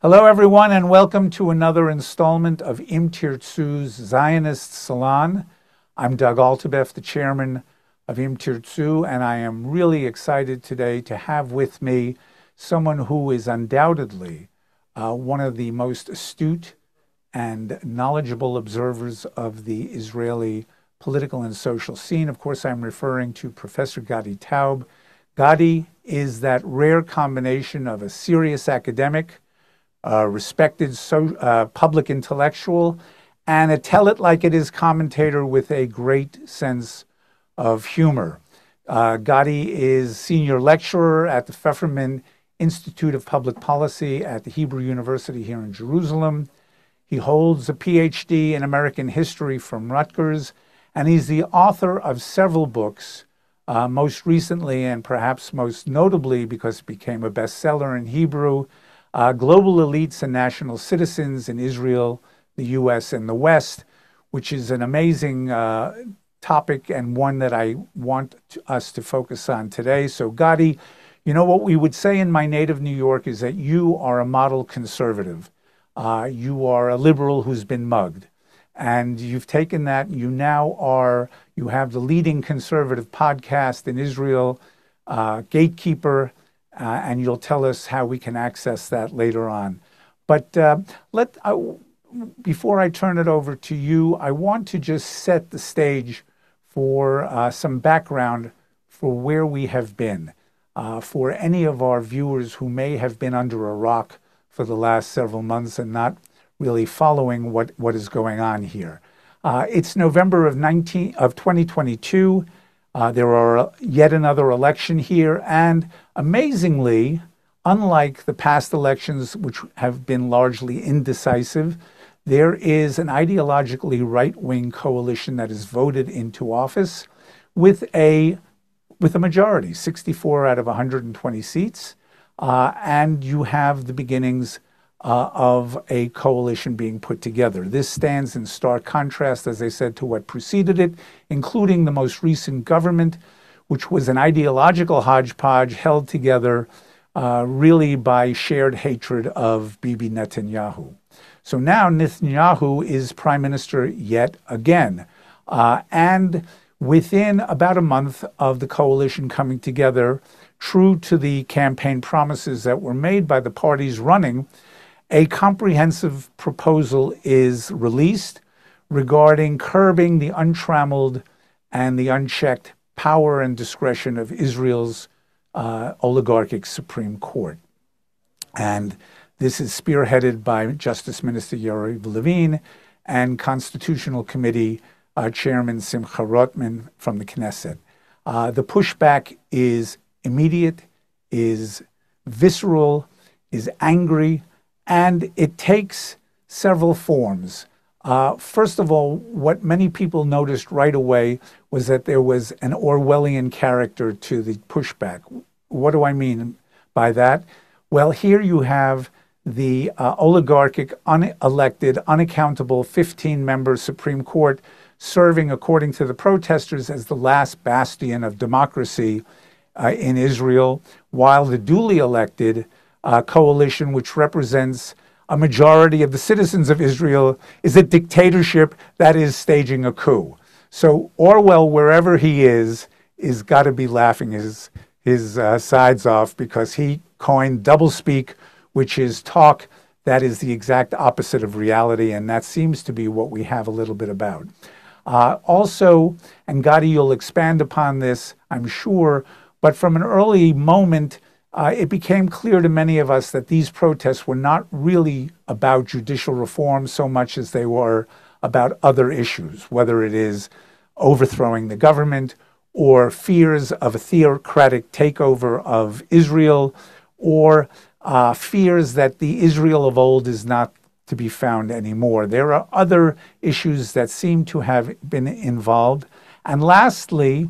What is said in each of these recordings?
Hello, everyone, and welcome to another installment of Tirtzu's Zionist Salon. I'm Doug Altabef, the chairman of Tirtzu, and I am really excited today to have with me someone who is undoubtedly one of the most astute and knowledgeable observers of the Israeli political and social scene. Of course, I'm referring to Professor Gadi Taub. Gadi is that rare combination of a serious academic, respected public intellectual, and a tell-it-like-it-is commentator with a great sense of humor. Gadi is senior lecturer at the Pfefferman Institute of Public Policy at the Hebrew University here in Jerusalem. He holds a PhD in American history from Rutgers, and he's the author of several books, most recently and perhaps most notably because it became a bestseller in Hebrew, Global Elites and National Citizens in Israel, the U.S., and the West, which is an amazing topic and one that I want us to focus on today. So, Gadi, you know what we would say in my native New York is that you are a model conservative. You are a liberal who's been mugged. And you've taken that, you have the leading conservative podcast in Israel, Gatekeeper, and you'll tell us how we can access that later on. But before I turn it over to you, I want to just set the stage for some background for where we have been. For any of our viewers who may have been under a rock for the last several months and not really following what is going on here. It's November of 2022. There are yet another election here, and amazingly, unlike the past elections, which have been largely indecisive, there is an ideologically right-wing coalition that is voted into office with a majority, 64 out of 120 seats, and you have the beginnings of a coalition being put together. This stands in stark contrast, as I said, to what preceded it, including the most recent government, which was an ideological hodgepodge held together really by shared hatred of Bibi Netanyahu. So now Netanyahu is prime minister yet again. And within about a month of the coalition coming together, true to the campaign promises that were made by the parties running, a comprehensive proposal is released regarding curbing the untrammeled and the unchecked power and discretion of Israel's oligarchic Supreme Court. And this is spearheaded by Justice Minister Yariv Levin and Constitutional Committee Chairman Simcha Rotman from the Knesset. The pushback is immediate, is visceral, is angry, and it takes several forms. First of all, what many people noticed right away was that there was an Orwellian character to the pushback. What do I mean by that? Well, here you have the oligarchic, unelected, unaccountable 15-member Supreme Court serving, according to the protesters, as the last bastion of democracy in Israel, while the duly elected coalition, which represents a majority of the citizens of Israel, is a dictatorship that is staging a coup. So Orwell, wherever he is got to be laughing his sides off, because he coined doublespeak, which is talk that is the exact opposite of reality, and that seems to be what we have a little bit about. Also, and Gadi, you'll expand upon this, I'm sure, but from an early moment, it became clear to many of us that these protests were not really about judicial reform so much as they were about other issues, whether it is overthrowing the government or fears of a theocratic takeover of Israel, or fears that the Israel of old is not to be found anymore. There are other issues that seem to have been involved. And lastly,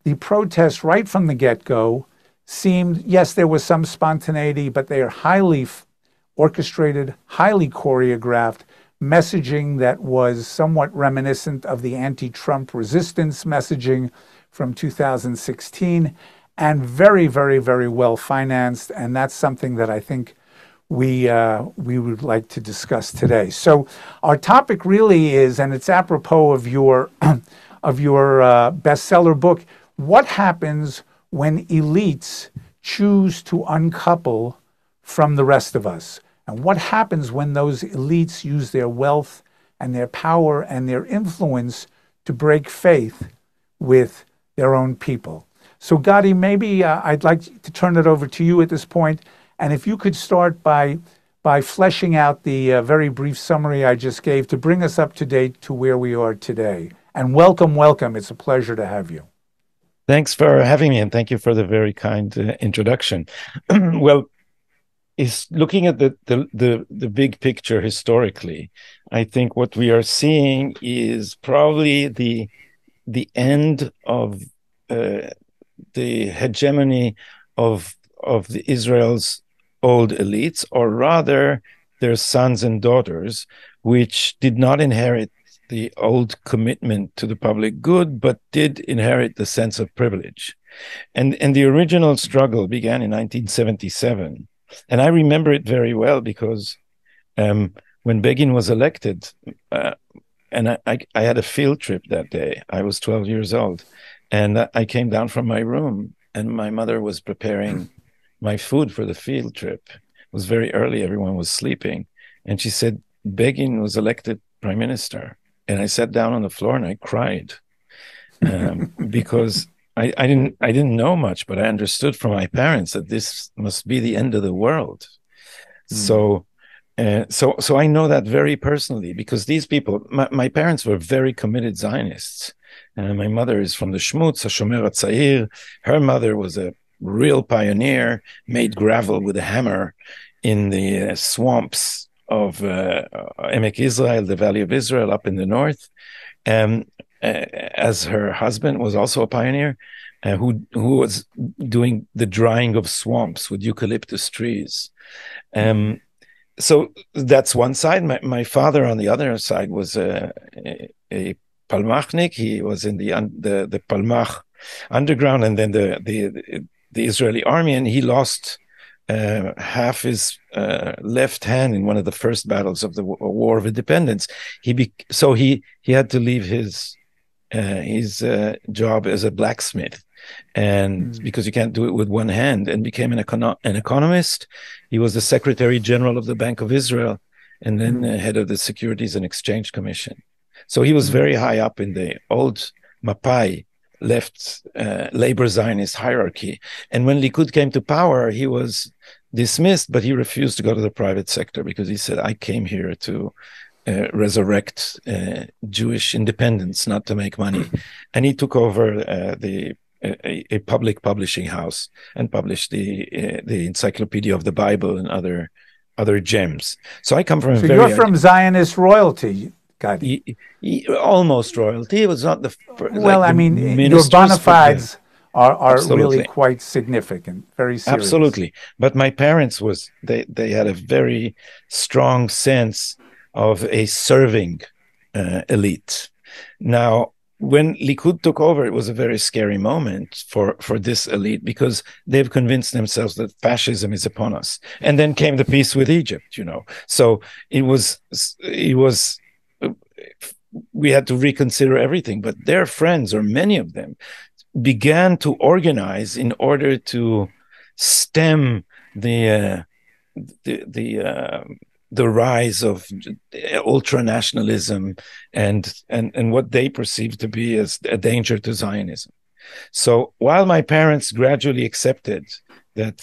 the protests right from the get-go seemed, yes, there was some spontaneity, but they are highly orchestrated, highly choreographed, messaging that was somewhat reminiscent of the anti-Trump resistance messaging from 2016, and very, very, very well financed. And that's something that I think we would like to discuss today. So our topic really is, and it's apropos of your of your bestseller book, what happens when elites choose to uncouple from the rest of us, and what happens when those elites use their wealth and their power and their influence to break faith with their own people. So Gadi, maybe I'd like to turn it over to you at this point, and if you could start by fleshing out the very brief summary I just gave to bring us up to date to where we are today. And welcome, welcome. It's a pleasure to have you. Thanks for having me, and thank you for the very kind introduction. Well, is looking at the big picture historically, I think what we are seeing is probably the end of the hegemony of the Israel's old elites, or rather their sons and daughters, which did not inherit the old commitment to the public good, but did inherit the sense of privilege. And the original struggle began in 1977. And I remember it very well because when Begin was elected, and I had a field trip that day. I was 12 years old. And I came down from my room, and my mother was preparing my food for the field trip. It was very early. Everyone was sleeping. And she said, Begin was elected prime minister. And I sat down on the floor and I cried because I didn't know much, but I understood from my parents that this must be the end of the world. So I know that very personally, because these people, my parents were very committed Zionists. My mother is from the Shmutz, Hashomer HaTzair. Her mother was a real pioneer, made gravel with a hammer in the swamps of Emek Israel, the Valley of Israel up in the north. As her husband was also a pioneer, who was doing the drying of swamps with eucalyptus trees. So that's one side. My father, on the other side, was a Palmachnik. He was in the Palmach underground, and then the Israeli army, and he lost half his left hand in one of the first battles of the War of Independence. So he had to leave his job as a blacksmith, and because you can't do it with one hand, and became an economist. He was the Secretary General of the Bank of Israel, and then head of the Securities and Exchange Commission. So he was very high up in the old Mapai left labor Zionist hierarchy. And when Likud came to power, he was dismissed, but he refused to go to the private sector because he said, I came here to resurrect Jewish independence, not to make money. And he took over a public publishing house and published the Encyclopedia of the Bible and other gems. So I come from you're from Zionist royalty, Gadi. Almost royalty. It was not the first. Well, I mean, your bona fides are really quite significant, very serious. Absolutely. But my parents they had a very strong sense of a serving elite. Now, when Likud took over, it was a very scary moment for this elite, because they've convinced themselves that fascism is upon us. And then came the peace with Egypt, So it was we had to reconsider everything. But their friends, or many of them, began to organize in order to stem the rise of ultra-nationalism and what they perceived to be as a danger to Zionism. So while my parents gradually accepted that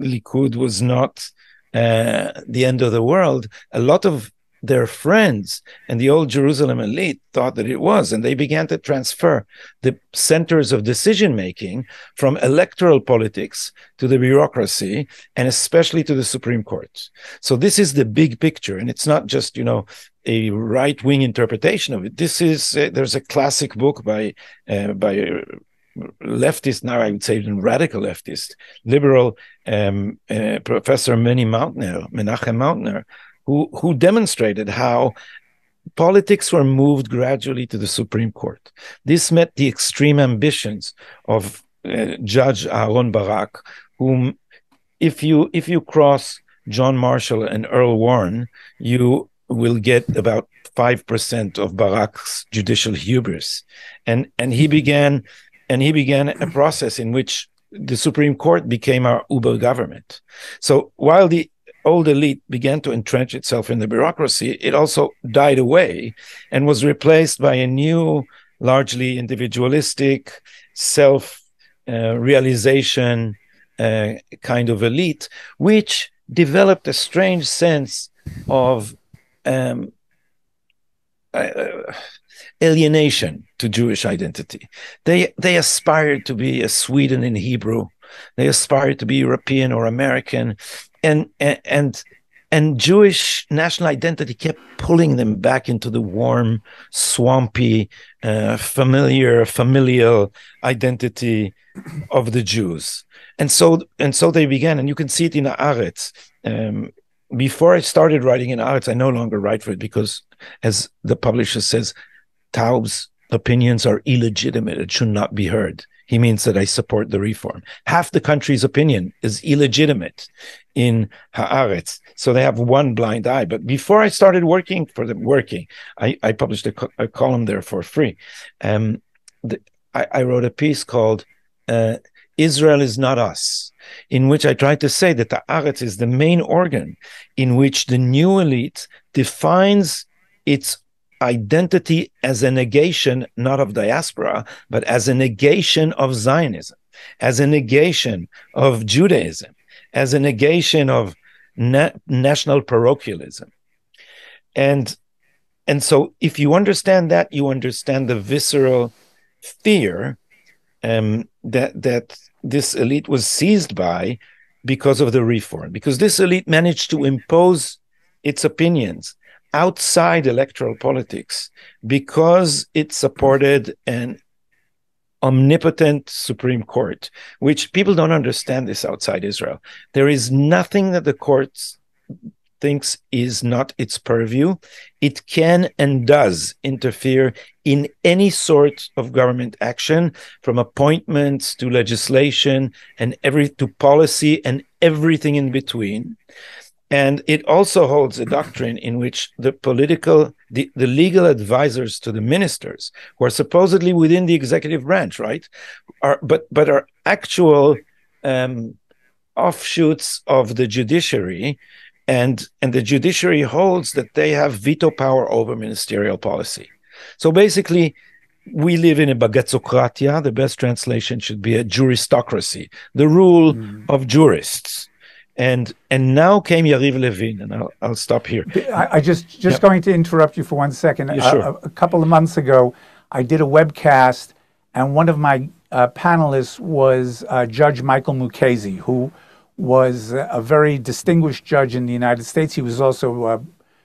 Likud was not the end of the world, a lot of their friends and the old Jerusalem elite thought that it was, and they began to transfer the centers of decision-making from electoral politics to the bureaucracy, and especially to the Supreme Court. So this is the big picture, and it's not just, a right-wing interpretation of it. This is, there's a classic book by leftist, now I would say even radical leftist, liberal Professor Menachem Mautner, who demonstrated how politics were moved gradually to the Supreme Court. This met the extreme ambitions of Judge Aaron Barak, whom, if you cross John Marshall and Earl Warren, you will get about 5% of Barak's judicial hubris. And he began a process in which the Supreme Court became our uber government. So while the old elite began to entrench itself in the bureaucracy, it also died away and was replaced by a new, largely individualistic, self-realization kind of elite, which developed a strange sense of alienation to Jewish identity. They aspired to be a Sweden in Hebrew. They aspired to be European or American, and Jewish national identity kept pulling them back into the warm, swampy, familial identity of the Jews. And so they began, and you can see it in Haaretz. Before I started writing in Haaretz, I no longer write for it because, as the publisher says, Taub's opinions are illegitimate. It should not be heard. He means that I support the reform. Half the country's opinion is illegitimate in Haaretz. So they have one blind eye. But before I started working for them, I published a column there for free. I wrote a piece called Israel is Not Us, in which I tried to say that the Haaretz is the main organ in which the new elite defines its identity as a negation, not of diaspora, but as a negation of Zionism, as a negation of Judaism, as a negation of national parochialism. And so if you understand that, you understand the visceral fear that this elite was seized by because of the reform, because this elite managed to impose its opinions outside electoral politics because it supported an omnipotent Supreme Court, which people don't understand this outside Israel. There is nothing that the courts thinks is not its purview. It can and does interfere in any sort of government action, from appointments to legislation and to policy and everything in between. And it also holds a doctrine in which the legal advisors to the ministers, who are supposedly within the executive branch, right, but are actual offshoots of the judiciary, and the judiciary holds that they have veto power over ministerial policy. So basically, we live in a bagatzokratia. The best translation should be a juristocracy, the rule of jurists. And now came Yariv Levin, and I'll stop here. I just going to interrupt you for 1 second. Yeah, sure. A couple of months ago, I did a webcast, and one of my panelists was Judge Michael Mukasey, who was a very distinguished judge in the United States. He was also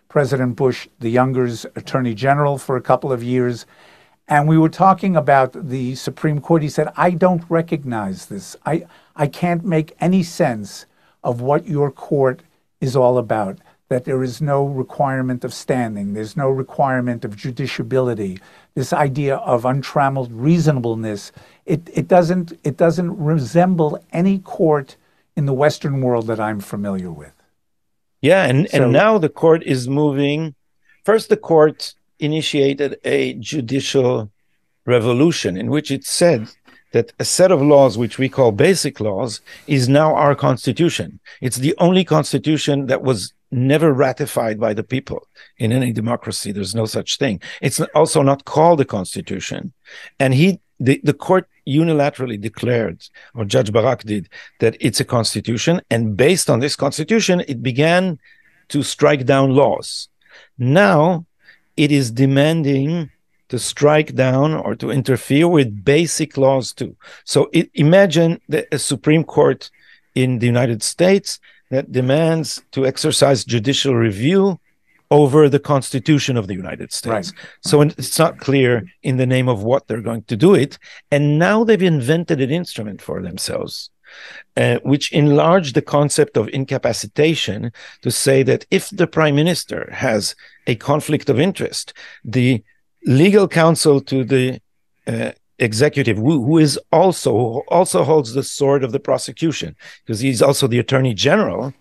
President Bush the Younger's Attorney General for a couple of years. And we were talking about the Supreme Court. He said, I don't recognize this. I can't make any sense of what your court is all about, that there is no requirement of standing, there's no requirement of judiciability, this idea of untrammeled reasonableness. It doesn't resemble any court in the Western world that I'm familiar with. Yeah, and now the court is moving. First, the court initiated a judicial revolution in which it said that a set of laws, which we call basic laws, is now our constitution. It's the only constitution that was never ratified by the people in any democracy. There's no such thing. It's also not called a constitution. And the court unilaterally declared, or Judge Barak did, that it's a constitution. And based on this constitution, it began to strike down laws. Now it is demanding to strike down or to interfere with basic laws too. So imagine a Supreme Court in the United States that demands to exercise judicial review over the Constitution of the United States. Right. So it's not clear in the name of what they're going to do it. And now they've invented an instrument for themselves, which enlarged the concept of incapacitation to say that if the prime minister has a conflict of interest, the legal counsel to the executive, who also holds the sword of the prosecution, because he's also the attorney general,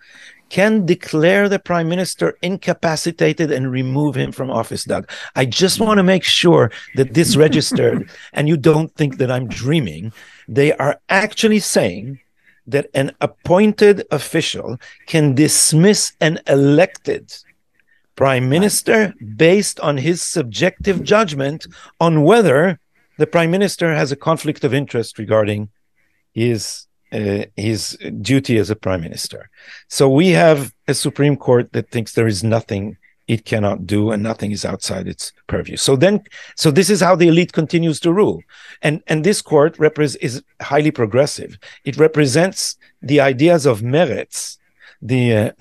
can declare the prime minister incapacitated and remove him from office, Doug. I just want to make sure that this registered and you don't think that I'm dreaming. They are actually saying that an appointed official can dismiss an elected prime minister based on his subjective judgment on whether the prime minister has a conflict of interest regarding his duty as a prime minister. So we have a Supreme Court that thinks there is nothing it cannot do and nothing is outside its purview. So this is how the elite continues to rule. And this court is highly progressive. It represents the ideas of Meretz, the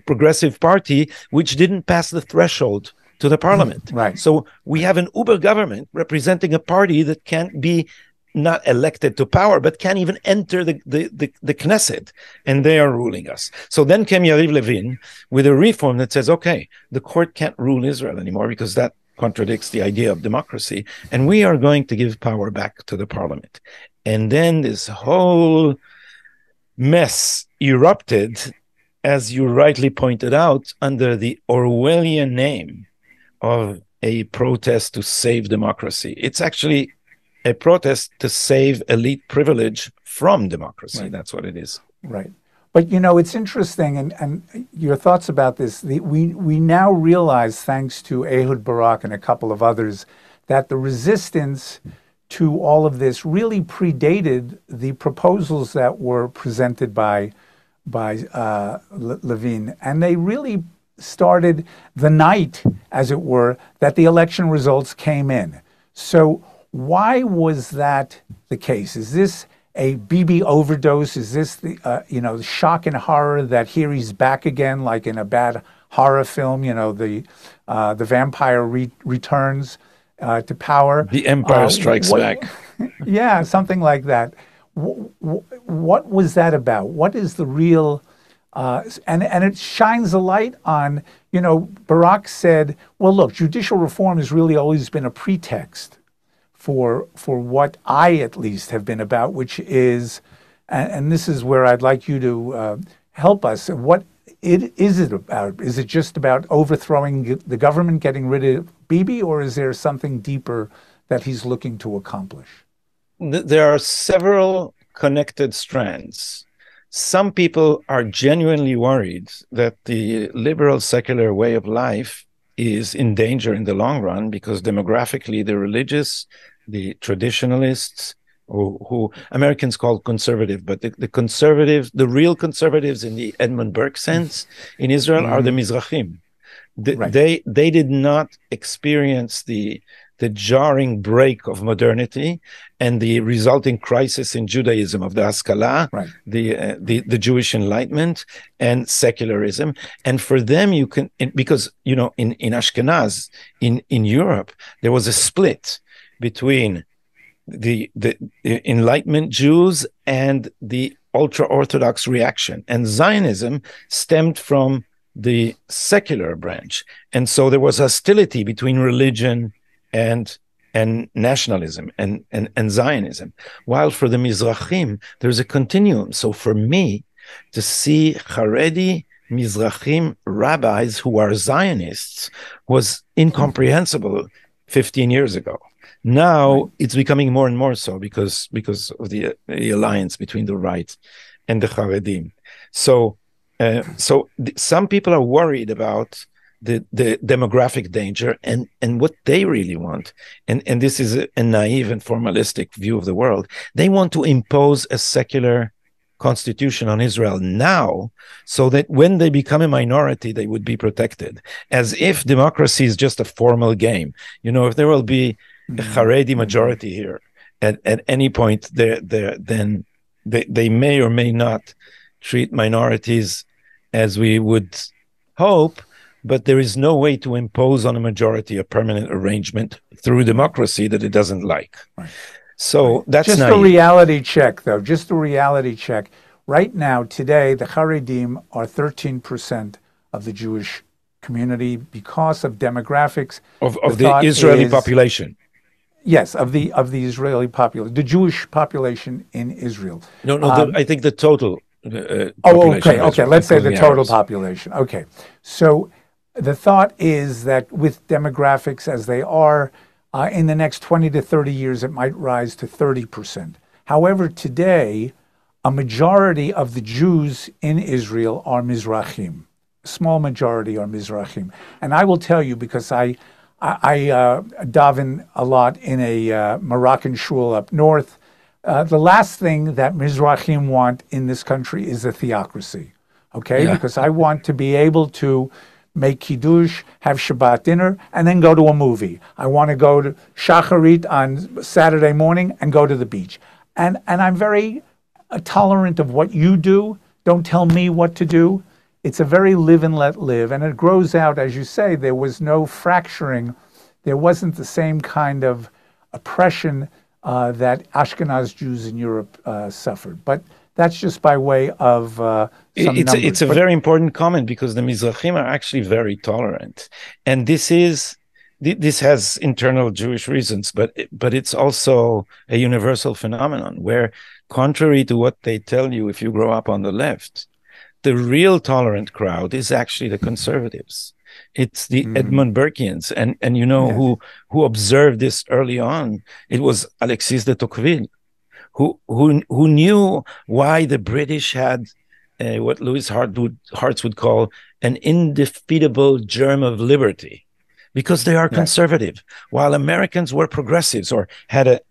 progressive party, which didn't pass the threshold to the parliament. Right. So we have an uber government representing a party that can't be not elected to power, but can't even enter the Knesset, and they are ruling us. So then came Yariv Levin with a reform that says, okay, the court can't rule Israel anymore because that contradicts the idea of democracy, and we are going to give power back to the parliament. And then this whole mess erupted, as you rightly pointed out, under the Orwellian name of a protest to save democracy. It's actually a protest to save elite privilege from democracy. Right. That's what it is. Right. But, you know, it's interesting, and your thoughts about this, we now realize, thanks to Ehud Barak and a couple of others, that the resistance to all of this really predated the proposals that were presented by Levin. And they really started the night, as it were, that the election results came in. So why was that the case? Is this a Bibi overdose? Is this the shock and horror that here he's back again, like in a bad horror film? You know, the vampire returns to power. The Empire Strikes Back. Yeah, something like that. What was that about? What is the real? And it shines a light on. You know, Barak said, "Well, look, judicial reform has really always been a pretext for what I at least have been about, which is, and this is where I'd like you to help us. What is it about? Is it just about overthrowing the government, getting rid of Bibi, or is there something deeper that he's looking to accomplish?" There are several connected strands. Some people are genuinely worried that the liberal secular way of life is in danger in the long run because demographically the religious, the traditionalists, who Americans call conservative, but the conservatives, the real conservatives in the Edmund Burke sense in Israel are the Mizrahim. Right. They did not experience the jarring break of modernity and the resulting crisis in Judaism of the Haskalah, right. the Jewish Enlightenment and secularism. And for them, you can, because, you know, in Ashkenaz, in Europe, there was a split between the Enlightenment Jews and the ultra-Orthodox reaction. And Zionism stemmed from the secular branch. And so there was hostility between religion and nationalism and Zionism. While for the Mizrahim, there's a continuum. So for me, to see Haredi Mizrahim rabbis who are Zionists was incomprehensible 15 years ago. Now it's becoming more and more so because of the alliance between the right and the Haredim. So some people are worried about the demographic danger and what they really want. And this is a naive and formalistic view of the world. They want to impose a secular constitution on Israel now so that when they become a minority, they would be protected, as if democracy is just a formal game. You know, if there will be a Haredi majority here at any point, then they may or may not treat minorities as we would hope, but there is no way to impose on a majority a permanent arrangement through democracy that it doesn't like. Right. So that's just naive. A reality check, though. Just a reality check. Right now, today, the Haredim are 13% of the Jewish community because of demographics of the Israeli population. Yes, of the Israeli population, the Jewish population in Israel. No, I think the total Oh, okay, population, let's say the including total Arabs. population. Okay. So the thought is that with demographics as they are, in the next 20 to 30 years, it might rise to 30%. However, today, a majority of the Jews in Israel are Mizrahim. A small majority are Mizrahim. And I will tell you, because I daven a lot in a Moroccan shul up north. The last thing that Mizrahim want in this country is a theocracy, okay? Yeah. Because I want to be able to make kiddush, have Shabbat dinner, and then go to a movie. I want to go to Shacharit on Saturday morning and go to the beach. And I'm very tolerant of what you do. Don't tell me what to do. It's a very live and let live, and it grows out, as you say. There was no fracturing. There wasn't the same kind of oppression that Ashkenaz Jews in Europe suffered. But that's just by way of some numbers. It's a very important comment, because the Mizrahim are actually very tolerant, and this has internal Jewish reasons, but it's also a universal phenomenon where, contrary to what they tell you if you grow up on the left, the real tolerant crowd is actually the conservatives. It's the Edmund Burkeans, and you know who observed this early on. It was Alexis de Tocqueville, who knew why the British had what Louis Hartz would call an indefeatable germ of liberty, because they are conservative, while Americans were progressives or had a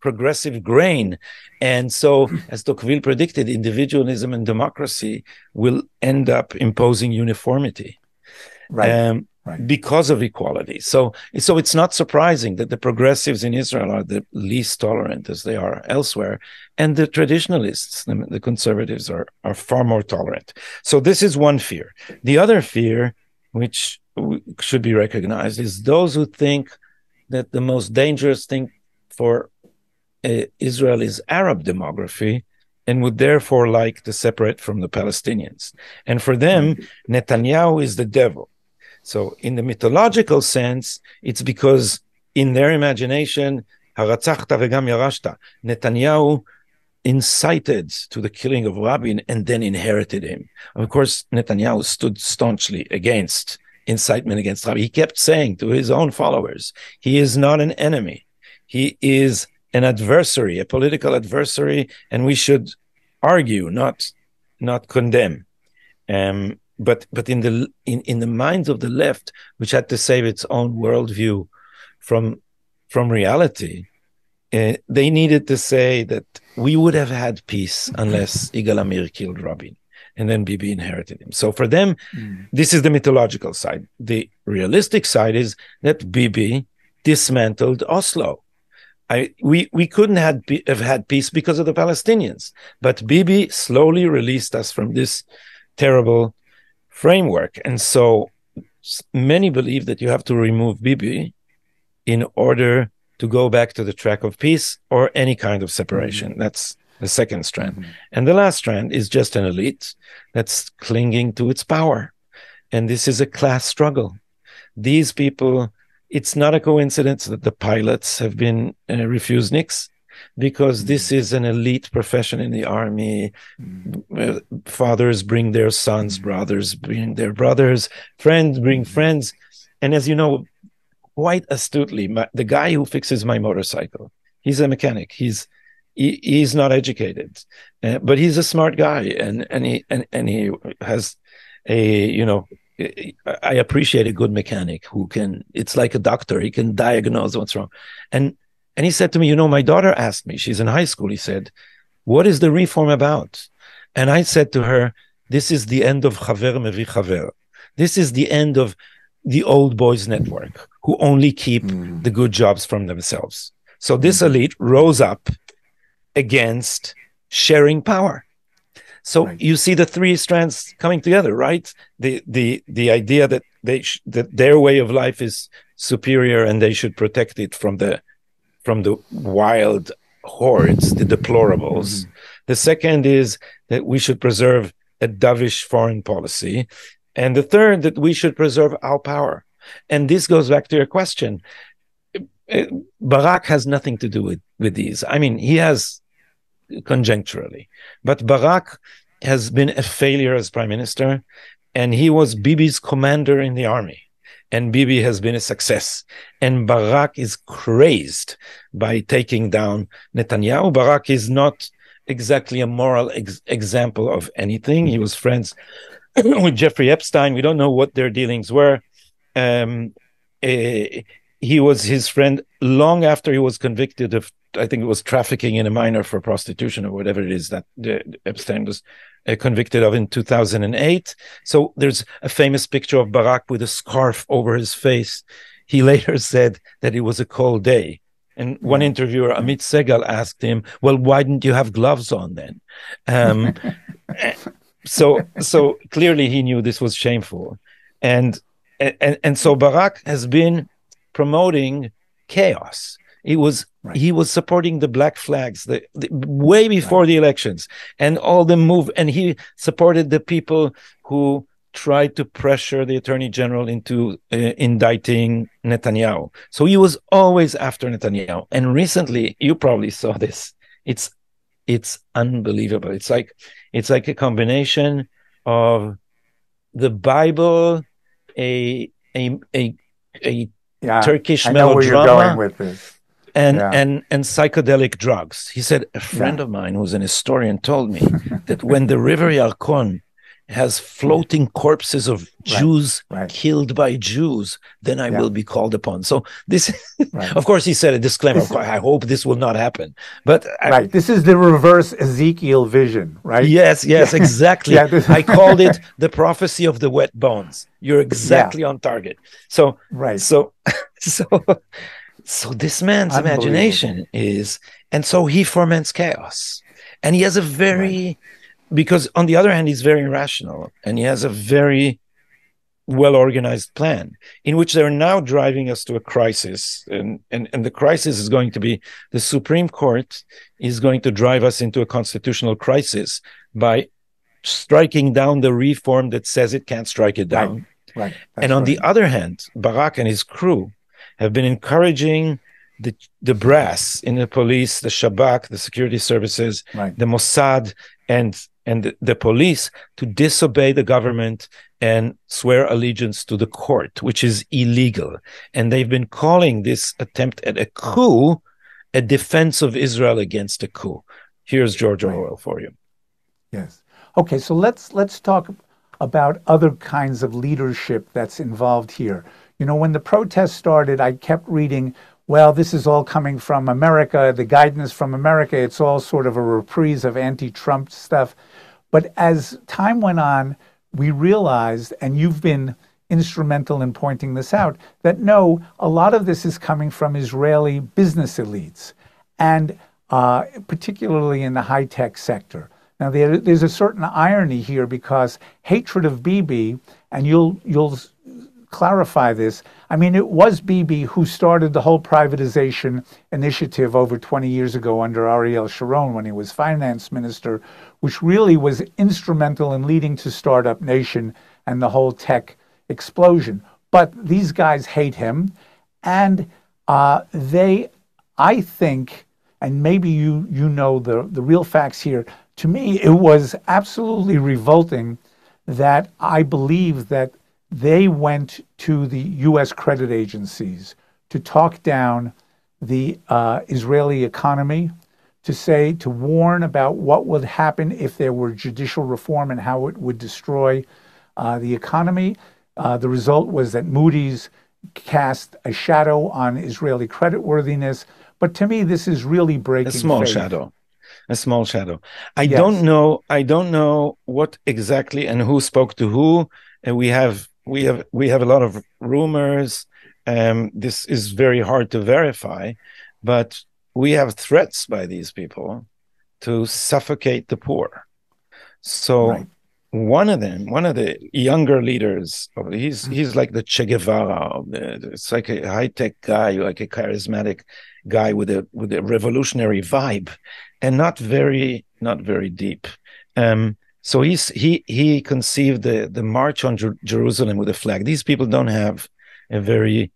progressive grain. And so, as Tocqueville predicted, individualism and democracy will end up imposing uniformity. Because of equality. So it's not surprising that the progressives in Israel are the least tolerant, as they are elsewhere, and the traditionalists, the conservatives, are far more tolerant. So this is one fear. The other fear, which should be recognized, is those who think that the most dangerous thing for Israel is Arab demography, and would therefore like to separate from the Palestinians. And for them, Netanyahu is the devil. So in the mythological sense, it's because in their imagination, Haratzachta vegam yarashta, Netanyahu incited to the killing of Rabin and then inherited him. Of course, Netanyahu stood staunchly against incitement against Rabin. He kept saying to his own followers, he is not an enemy. He is an adversary, a political adversary, and we should argue, not condemn. But in the minds of the left, which had to save its own worldview from reality, they needed to say that we would have had peace unless Yigal Amir killed Rabin, and then Bibi inherited him. So for them, this is the mythological side. The realistic side is that Bibi dismantled Oslo. We couldn't have had peace because of the Palestinians, but Bibi slowly released us from this terrible framework. And so many believe that you have to remove Bibi in order to go back to the track of peace or any kind of separation. That's the second strand. And the last strand is just an elite that's clinging to its power. And this is a class struggle. These people, it's not a coincidence that the pilots have been refuseniks, because this is an elite profession in the army. Fathers bring their sons, brothers bring their brothers, friends bring friends. And as you know, quite astutely, the guy who fixes my motorcycle, he's a mechanic. He's not educated, but he's a smart guy, and he has a, I appreciate a good mechanic who can. It's like a doctor; he can diagnose what's wrong. And he said to me, my daughter asked me, she's in high school. He said, "What is the reform about?" And I said to her, "This is the end of Chaver Mevi Chaver. This is the end of the old boys network, who only keep the good jobs from themselves." So this elite rose up against sharing power. So you see the three strands coming together, right? The idea that that their way of life is superior and they should protect it from the wild hordes, the deplorables. The second is that we should preserve a dovish foreign policy. And the third, that we should preserve our power. And this goes back to your question. Barak has nothing to do with these. I mean, he has conjuncturally. But Barak has been a failure as prime minister, and he was Bibi's commander in the army. And Bibi has been a success. And Barak is crazed by taking down Netanyahu. Barak is not exactly a moral example of anything. He was friends with Jeffrey Epstein. We don't know what their dealings were. He was his friend long after he was convicted of, I think it was trafficking in a minor for prostitution or whatever it is that Epstein was convicted of in 2008. So there's a famous picture of Barak with a scarf over his face. He later said that it was a cold day. And one interviewer, Amit Segal, asked him, well, why didn't you have gloves on then? So clearly he knew this was shameful. And so Barak has been promoting chaos. He was supporting the black flags way before the elections, and all the move. And he supported the people who tried to pressure the attorney general into indicting Netanyahu. So he was always after Netanyahu. And recently, you probably saw this. It's unbelievable. It's like a combination of the Bible, a Turkish I know melodrama, where you're going with this. And psychedelic drugs. He said, a friend of mine who's an historian told me that when the River Yarkon has floating corpses of Jews killed by Jews, then I will be called upon. So this, of course, he said a disclaimer. I hope this will not happen. But this is the reverse Ezekiel vision, right? Yes, exactly. I called it the prophecy of the wet bones. You're exactly on target. So this man's imagination is, and so he foments chaos, and he has a very. Because on the other hand, he's very rational, and he has a very well-organized plan in which they're now driving us to a crisis. And the crisis is going to be the Supreme Court is going to drive us into a constitutional crisis by striking down the reform that says it can't strike it down. And on the other hand, Barak and his crew have been encouraging the brass in the police, the Shabak, the security services, the Mossad, and the police to disobey the government and swear allegiance to the court, which is illegal. And they've been calling this attempt at a coup a defense of Israel against a coup. Here's George Orwell for you. Yes. Okay, so let's talk about other kinds of leadership that's involved here. You know, when the protests started, I kept reading, well, this is all coming from America, the guidance from America. It's all sort of a reprise of anti-Trump stuff. But as time went on, we realized, and you've been instrumental in pointing this out, that no, a lot of this is coming from Israeli business elites, and particularly in the high-tech sector. Now, there's a certain irony here, because hatred of Bibi, and you'll clarify this, I mean, it was Bibi who started the whole privatization initiative over 20 years ago under Ariel Sharon when he was finance minister, which really was instrumental in leading to Startup Nation and the whole tech explosion. But these guys hate him, and I think, and maybe you know the real facts here, to me it was absolutely revolting that I believe that they went to the U.S. credit agencies to talk down the Israeli economy, to warn about what would happen if there were judicial reform and how it would destroy the economy. The result was that Moodys cast a shadow on Israeli creditworthiness. But to me, this is really breaking a small shadow. I don't know what exactly and who spoke to who. And we have a lot of rumors. This is very hard to verify, but we have threats by these people to suffocate the poor. So one of the younger leaders, he's like the Che Guevara. It's like a high-tech guy, like a charismatic guy with a revolutionary vibe, and not very deep. So he conceived the March on Jerusalem with a flag. These people don't have a very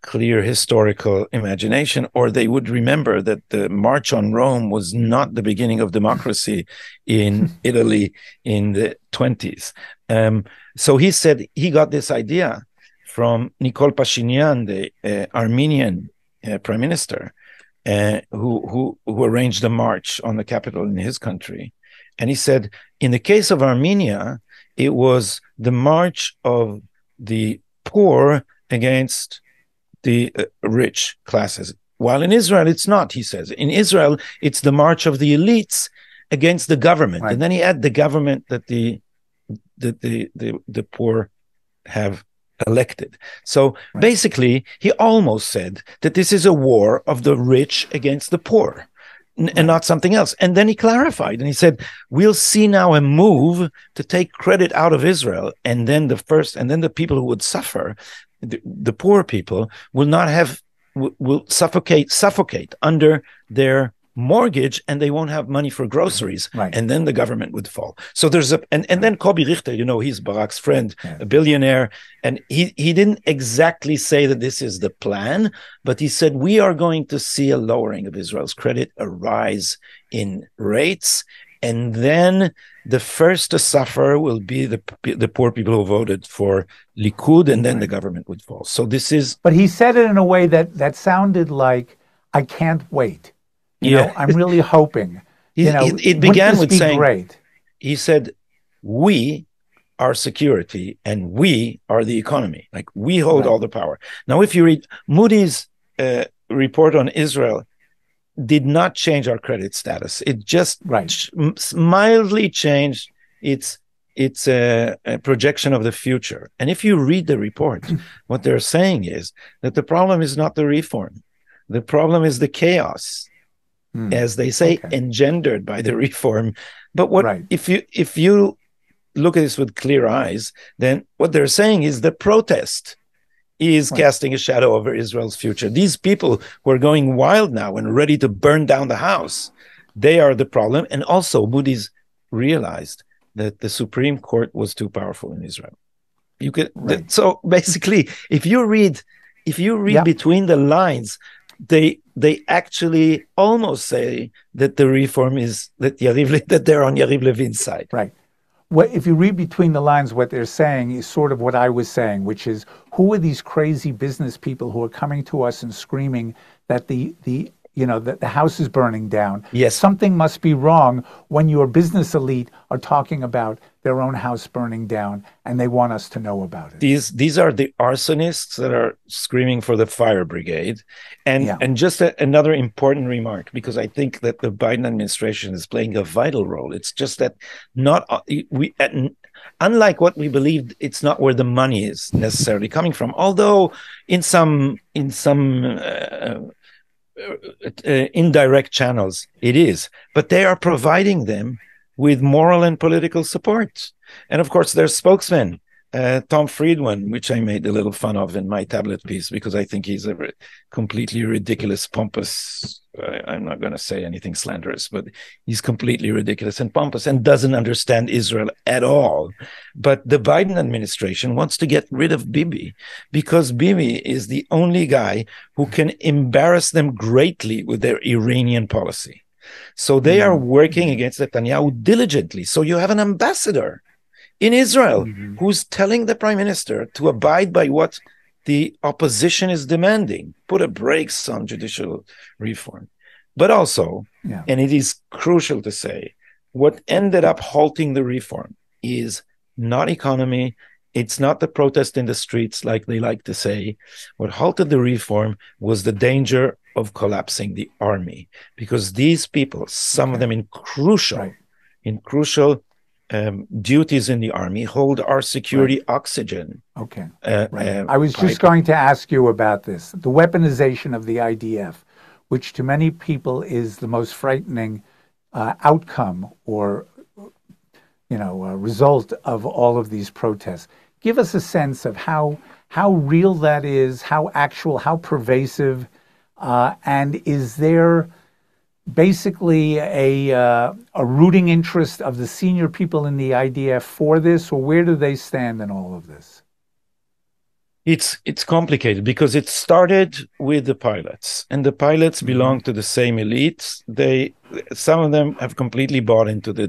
clear historical imagination, or they would remember that the March on Rome was not the beginning of democracy in Italy in the 20s. So he said he got this idea from Nicole Pashinyan, the Armenian prime minister, who arranged a march on the capital in his country. And he said, in the case of Armenia, it was the march of the poor against the rich classes. While in Israel, it's not, he says. In Israel, it's the march of the elites against the government. Right. And then he had the government that the poor have elected. So basically, he almost said that this is a war of the rich against the poor, and not something else. And then he clarified, and he said, we'll see now a move to take credit out of Israel, and then the people who would suffer, the poor people, will suffocate under their mortgage, and they won't have money for groceries, and then the government would fall. So there's and then Kobi Richter, he's Barak's friend, a billionaire, and he didn't exactly say that this is the plan, but he said we are going to see a lowering of Israel's credit, a rise in rates, and then the first to suffer will be the poor people who voted for Likud, and then the government would fall. So this is. But he said it in a way that sounded like, I can't wait. I'm really hoping. It began with saying, great. He said, we are security and we are the economy. Like, we hold all the power. Now, if you read Moodys' report on Israel, did not change our credit status. It just mildly changed its projection of the future. And if you read the report, what they're saying is that the problem is not the reform. The problem is the chaos, as they say, engendered by the reform. But if you look at this with clear eyes, then what they're saying is the protest is casting a shadow over Israel's future. These people who are going wild now and ready to burn down the house, they are the problem. And also, Moodys realized that the Supreme Court was too powerful in Israel. So basically, if you read between the lines, they actually almost say that the reform is that they're on Yariv Levin's side. Right. If you read between the lines, what they're saying is sort of what I was saying, which is, who are these crazy business people who are coming to us and screaming that that the house is burning down? Yes. Something must be wrong when your business elite are talking about their own house burning down, and they want us to know about it. These are the arsonists that are screaming for the fire brigade. And just another important remark, because I think that the Biden administration is playing a vital role. It's just that unlike what we believed, it's not where the money is necessarily coming from. Although in some indirect channels it is, but they are providing them with moral and political support. And of course, their spokesman, Tom Friedman, which I made a little fun of in my tablet piece, because I think he's a completely ridiculous, pompous, I'm not going to say anything slanderous, but he's completely ridiculous and pompous and doesn't understand Israel at all. But the Biden administration wants to get rid of Bibi, because Bibi is the only guy who can embarrass them greatly with their Iranian policy. So they are working against Netanyahu diligently. So you have an ambassador in Israel who's telling the prime minister to abide by what the opposition is demanding, put a brakes on judicial reform. But also, and it is crucial to say, what ended up halting the reform is not economy. It's not the protest in the streets, like they like to say. What halted the reform was the danger of collapsing the army, because these people, some of them in crucial duties in the army, hold our security oxygen. I was just going to ask you about this. The weaponization of the IDF, which to many people is the most frightening outcome or result of all of these protests. Give us a sense of how real that is, how actual, how pervasive, and is there basically a rooting interest of the senior people in the IDF for this, or where do they stand in all of this? It's complicated because it started with the pilots, and the pilots belong to the same elites. Some of them have completely bought into the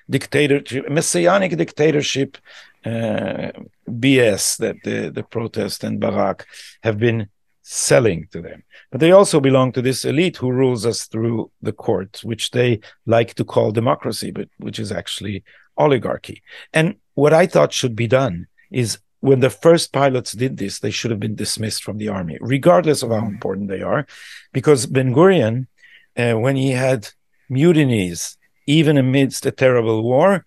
dictatorship, messianic dictatorship BS that the protest and Barak have been selling to them. But they also belong to this elite who rules us through the court, which they like to call democracy, but which is actually oligarchy. And what I thought should be done is, when the first pilots did this, they should have been dismissed from the army, regardless of how important they are, because Ben-Gurion, when he had mutinies, even amidst a terrible war,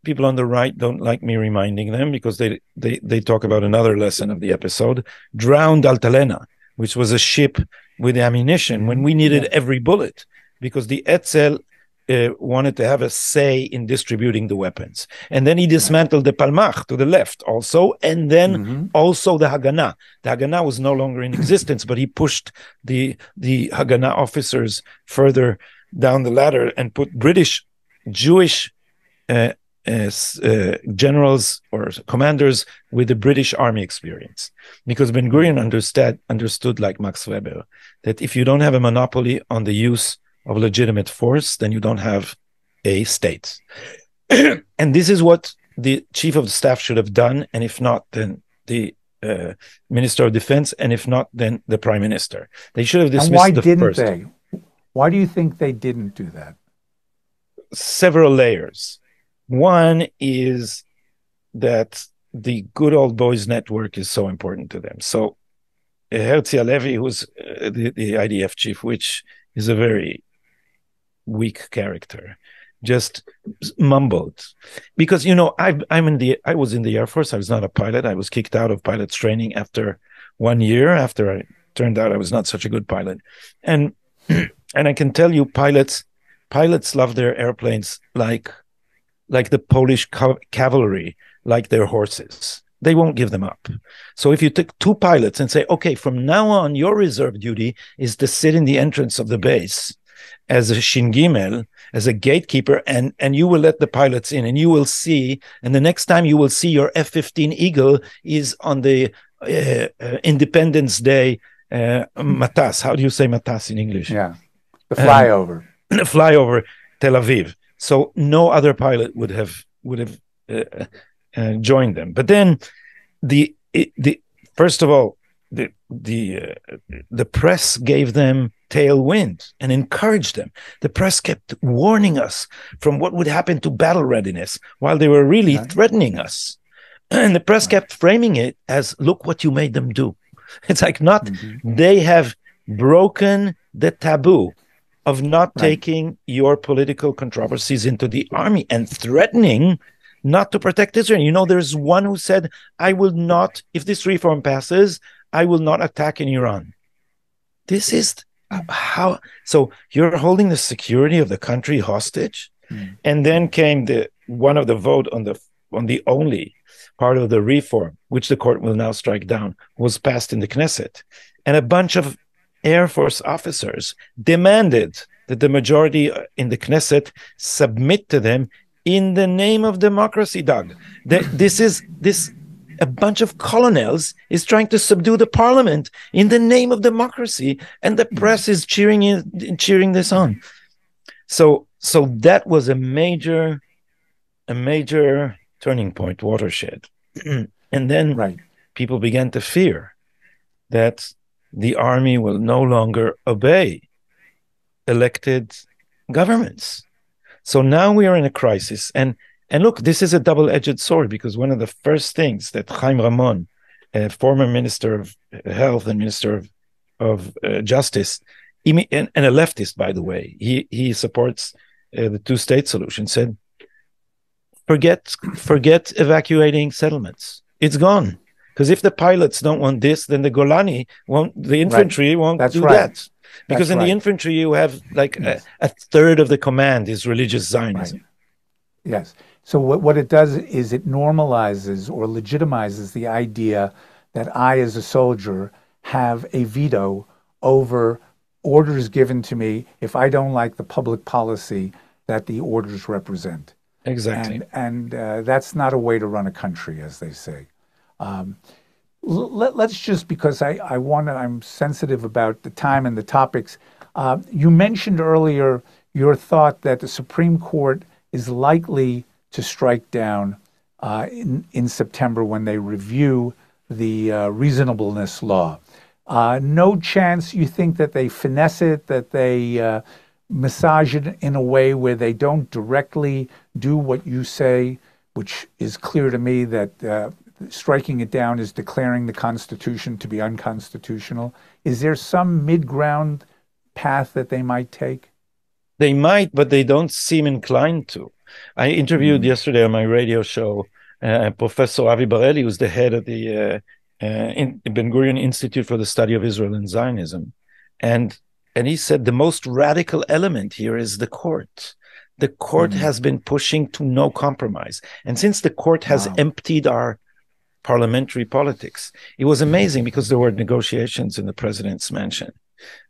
people on the right don't like me reminding them because they talk about another lesson of the episode, drowned Altalena, which was a ship with ammunition when we needed every bullet, because the Etzel wanted to have a say in distributing the weapons. And then he dismantled the Palmach to the left also, and then also the Haganah. The Haganah was no longer in existence, but he pushed the Haganah officers further down the ladder and put British, Jewish generals or commanders with the British army experience. Because Ben-Gurion understood, like Max Weber, that if you don't have a monopoly on the use of legitimate force, then you don't have a state. And this is what the chief of the staff should have done, and if not, then the minister of defense, and if not, then the prime minister. They should have dismissed the first. And why didn't they? Why do you think they didn't do that? Several layers. One is that the good old boys network is so important to them. So Herzi Halevi, who's the IDF chief, which is a very weak character, just mumbled. Because, you know, I was in the Air Force. I was not a pilot. I was kicked out of pilot's training after 1 year, after I turned out I was not such a good pilot. And I can tell you, pilots love their airplanes like the Polish cavalry, like their horses. They won't give them up. So if you take two pilots and say, okay, from now on, your reserve duty is to sit in the entrance of the base as a Shin Gimel, as a gatekeeper, and you will let the pilots in, and you will see, and the next time you will see your F-15 Eagle is on the Independence Day Matas. How do you say Matas in English? Yeah, the flyover. The flyover Tel Aviv. So no other pilot would have joined them. But then first of all, the press gave them tailwind and encouraged them. The press kept warning us from what would happen to battle readiness while they were really threatening us. And the press kept framing it as, look what you made them do. It's like they have broken the taboo of not taking your political controversies into the army and threatening not to protect Israel. You know, there's one who said, I will not, if this reform passes, I will not attack in Iran. This is how, so you're holding the security of the country hostage? And then came one of the vote on the only part of the reform, which the court will now strike down, was passed in the Knesset. And a bunch of Air Force officers demanded that the majority in the Knesset submit to them in the name of democracy, Doug. A bunch of colonels is trying to subdue the parliament in the name of democracy, and the press is cheering this on. So that was a major turning point, watershed. And then people began to fear that the army will no longer obey elected governments. So now we are in a crisis. And look, this is a double-edged sword, because one of the first things that Chaim Ramon, former Minister of Health and Minister of Justice, and a leftist, by the way, he supports the two-state solution, said, forget evacuating settlements. It's gone. Because if the pilots don't want this, then the Golani won't, the infantry won't do that. Because in the infantry, you have like a third of the command is religious Zionism. Yes. So what it does is it normalizes or legitimizes the idea that I, as a soldier, have a veto over orders given to me if I don't like the public policy that the orders represent. Exactly. And that's not a way to run a country, as they say. Let's just, because I'm sensitive about the time and the topics. You mentioned earlier your thought that the Supreme Court is likely to strike down in September when they review the reasonableness law. No chance you think that they finesse it, that they massage it in a way where they don't directly do what you say, which is clear to me that striking it down is declaring the Constitution to be unconstitutional. Is there some mid-ground path that they might take? They might, but they don't seem inclined to. I interviewed yesterday on my radio show Professor Avi Bareli, who's the head of the Ben-Gurion Institute for the Study of Israel and Zionism. And he said the most radical element here is the court. The court has been pushing to no compromise. And since the court has emptied our parliamentary politics, it was amazing because there were negotiations in the president's mansion,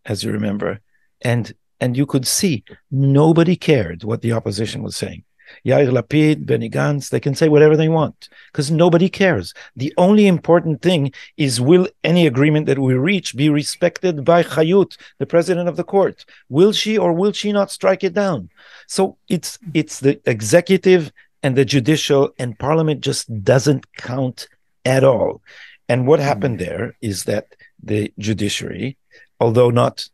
as you remember. And you could see nobody cared what the opposition was saying. Yair Lapid, Benny Gantz, they can say whatever they want because nobody cares. The only important thing is, will any agreement that we reach be respected by Chayut, the president of the court? Will she or will she not strike it down? So it's the executive and the judicial, and parliament just doesn't count at all. And what happened there is that the judiciary, although not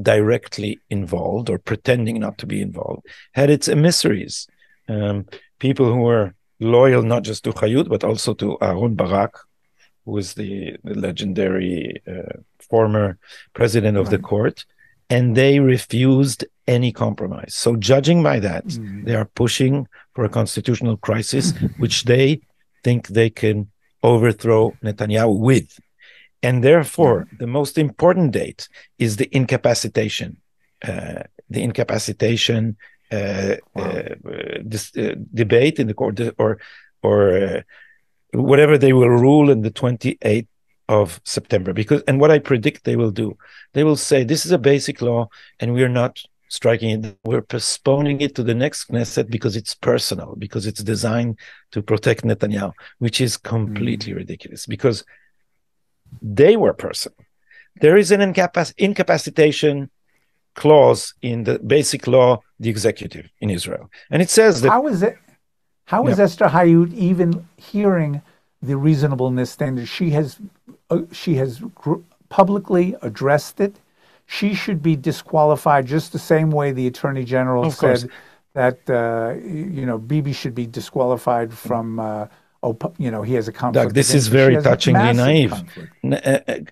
directly involved or pretending not to be involved, had its emissaries, people who were loyal not just to Chayut but also to Aaron Barak, who was the legendary former president of the court, and they refused any compromise. So judging by that, they are pushing for a constitutional crisis, which they think they can overthrow Netanyahu with. And therefore, the most important date is the incapacitation. Debate in the court, or whatever they will rule in the 28th of September. And what I predict they will do, they will say this is a basic law, and we are not striking it. We're postponing it to the next Knesset because it's personal, because it's designed to protect Netanyahu, which is completely ridiculous. Because they were personal. There is an incapacitation clause in the basic law, the executive in Israel, and it says that. How is Esther Hayut even hearing the reasonableness standard? She has publicly addressed it. She should be disqualified just the same way the Attorney General said that Bibi should be disqualified from. He has a conflict. Doug, this is very touchingly naive.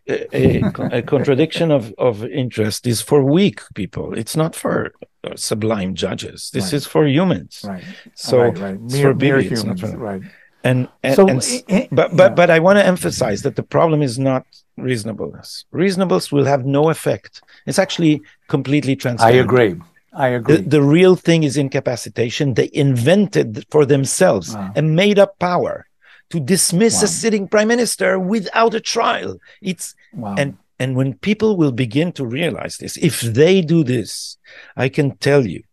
A contradiction of interest is for weak people. It's not for sublime judges. This is for humans. Right. So it's for Bibi. It's not for, right. But I want to emphasize that the problem is not reasonableness. Reasonableness will have no effect. It's actually completely transparent. I agree. The real thing is incapacitation. They invented for themselves a made-up power to dismiss a sitting prime minister without a trial. And when people will begin to realize this, if they do this, I can tell you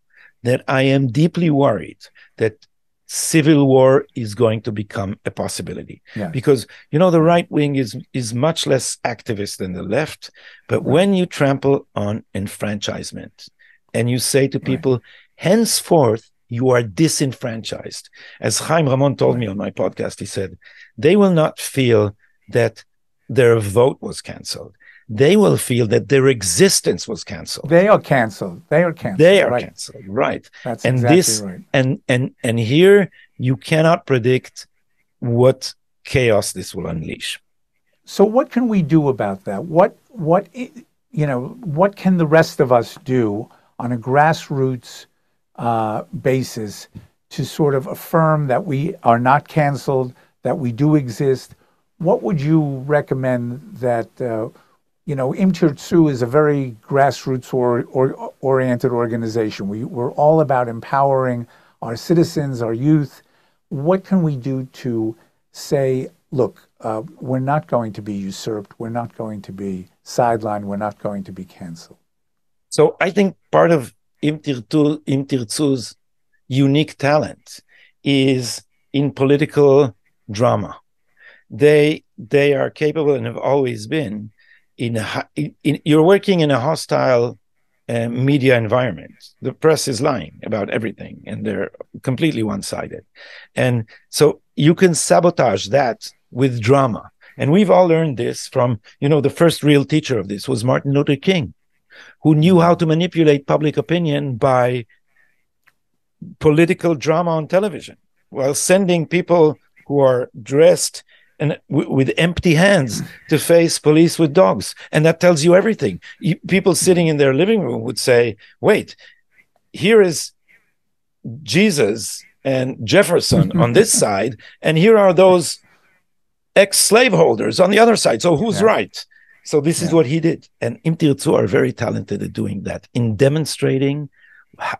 that I am deeply worried that civil war is going to become a possibility. Because, the right wing is much less activist than the left. But when you trample on enfranchisement, and you say to people, henceforth, you are disenfranchised. As Chaim Ramon told me on my podcast, he said, they will not feel that their vote was canceled. They will feel that their existence was canceled. They are canceled. Canceled, right. That's exactly right. And here, you cannot predict what chaos this will unleash. So what can we do about that? What can the rest of us do on a grassroots basis to sort of affirm that we are not canceled, that we do exist? What would you recommend that, Im Tirtzu is a very grassroots oriented organization. We're all about empowering our citizens, our youth. What can we do to say, look, we're not going to be usurped, we're not going to be sidelined, we're not going to be canceled? So I think part of Im Tirtzu's unique talent is in political drama. they are capable and have always been you're working in a hostile media environment. The press is lying about everything, and they're completely one-sided. And so you can sabotage that with drama. And we've all learned this from, the first real teacher of this was Martin Luther King, who knew how to manipulate public opinion by political drama on television, while sending people who are dressed and with empty hands to face police with dogs. And that tells you everything. People sitting in their living room would say, wait, here is Jesus and Jefferson on this side, and here are those ex-slaveholders on the other side. So who's right? So this is what he did. And Tirtzu are very talented at doing that, in demonstrating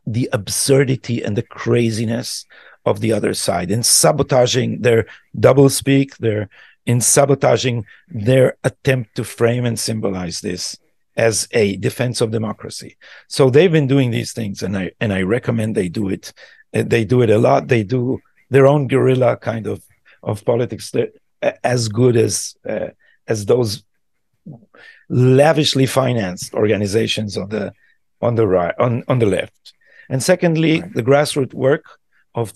the absurdity and the craziness of the other side, in sabotaging their doublespeak, in sabotaging their attempt to frame and symbolize this as a defense of democracy. So they've been doing these things, and I recommend they do it. They do it a lot. They do their own guerrilla kind of politics. They're as good as those lavishly financed organizations on the left. And secondly, the grassroots work of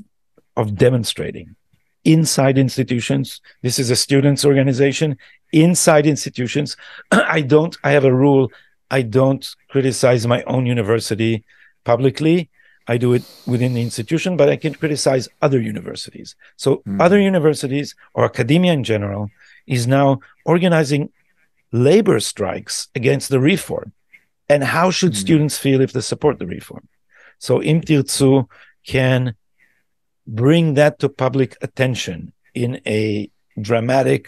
demonstrating inside institutions. This is a students' organization. Inside institutions, I have a rule. I don't criticize my own university publicly. I do it within the institution, but I can criticize other universities. So other universities, or academia in general, is now organizing labor strikes against the reform. And how should students feel if they support the reform? So Tirtzu can bring that to public attention in a dramatic,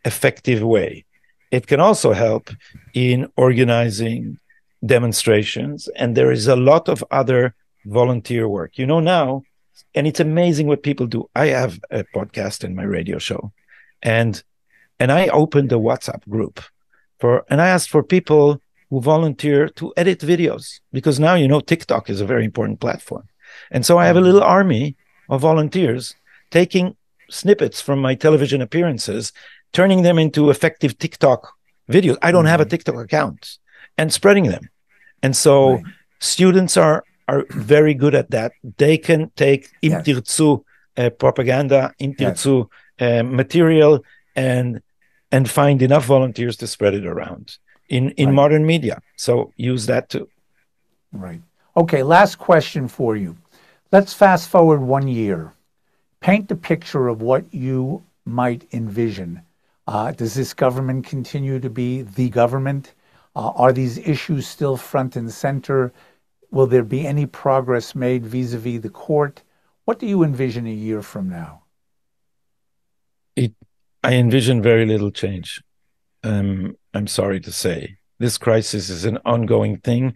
effective way. It can also help in organizing demonstrations, and there is a lot of other volunteer work. Now, and it's amazing what people do. I have a podcast in my radio show, and I opened a WhatsApp group and I asked for people who volunteer to edit videos, because now, TikTok is a very important platform. And so I have a little army of volunteers taking snippets from my television appearances, turning them into effective TikTok videos. I don't have a TikTok account, and spreading them. And so students are very good at that. They can take Tirtzu propaganda, Tirtzu material, and find enough volunteers to spread it around in modern media. So use that too. Right. Okay, last question for you. Let's fast forward 1 year. Paint the picture of what you might envision. Does this government continue to be the government? Are these issues still front and center? Will there be any progress made vis-a-vis the court? What do you envision a year from now? I envision very little change. I'm sorry to say. This crisis is an ongoing thing.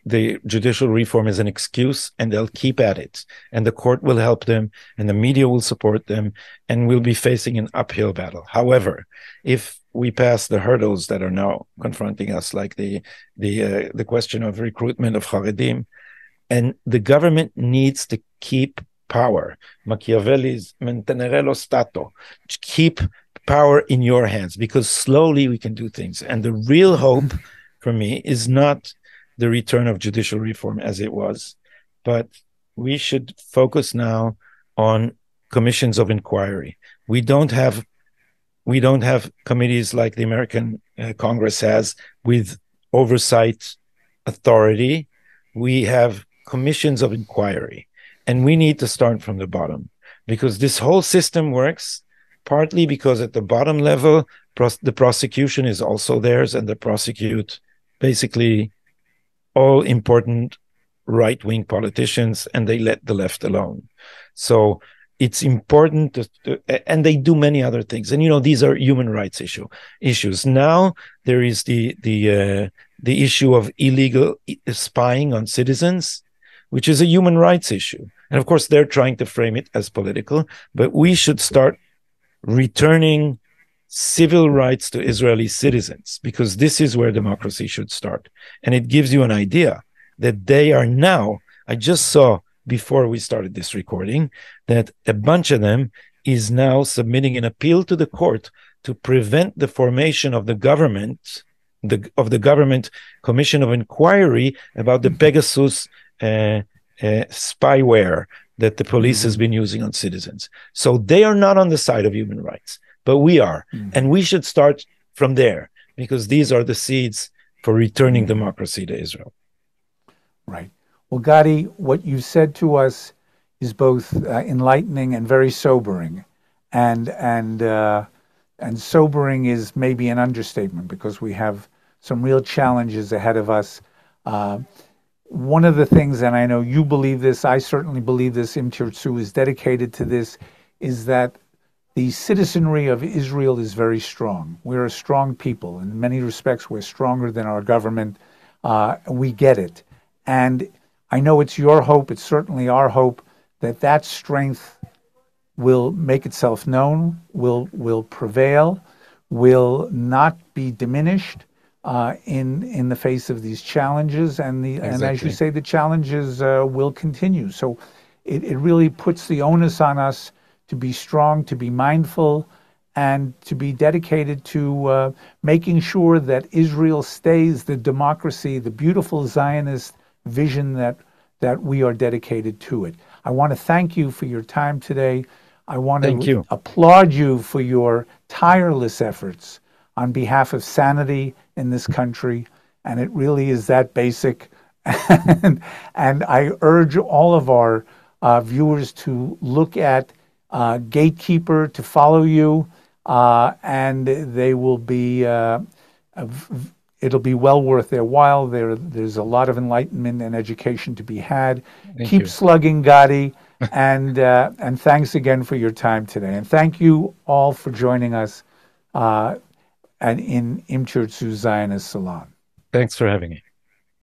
The judicial reform is an excuse, and they'll keep at it. And the court will help them, and the media will support them, and we'll be facing an uphill battle. However, if we pass the hurdles that are now confronting us, like the question of recruitment of Haredim, and the government needs to keep power. Machiavelli's mantenere lo Stato. Keep power in your hands, because slowly we can do things. And the real hope for me is not the return of judicial reform as it was, but we should focus now on commissions of inquiry. We don't have committees like the American Congress has with oversight authority. We have commissions of inquiry, and we need to start from the bottom, because this whole system works partly because at the bottom level, the prosecution is also theirs, and they prosecute basically all important right-wing politicians, and they let the left alone. So it's important and they do many other things. And these are human rights issues. Now there is the issue of illegal spying on citizens, which is a human rights issue. And of course, they're trying to frame it as political, but we should start returning civil rights to Israeli citizens, because this is where democracy should start. And it gives you an idea that they are now, I just saw before we started this recording, that a bunch of them is now submitting an appeal to the court to prevent the formation of the government, of the government commission of inquiry about the Pegasus spyware that the police has been using on citizens. So they are not on the side of human rights, but we are. And we should start from there, because these are the seeds for returning democracy to Israel. Right. Well, Gadi, what you said to us is both enlightening and very sobering. And sobering is maybe an understatement, because we have some real challenges ahead of us. One of the things, and I know you believe this, I certainly believe this, Tirtzu is dedicated to this, is that the citizenry of Israel is very strong. We're a strong people. In many respects, we're stronger than our government. We get it. And I know it's your hope, it's certainly our hope, that that strength will make itself known, will prevail, will not be diminished in the face of these challenges. And as you say, the challenges will continue. So it really puts the onus on us to be strong, to be mindful, and to be dedicated to making sure that Israel stays the democracy, the beautiful Zionist vision that we are dedicated to it. I want to thank you for your time today. I want to applaud you for your tireless efforts on behalf of sanity in this country. And it really is that basic. And I urge all of our viewers to look at Gatekeeper, to follow you, and they will be, it'll be well worth their while. There's a lot of enlightenment and education to be had. Keep slugging, Gadi, and thanks again for your time today. And thank you all for joining us in Tirtzu Zionist Salon. Thanks for having me.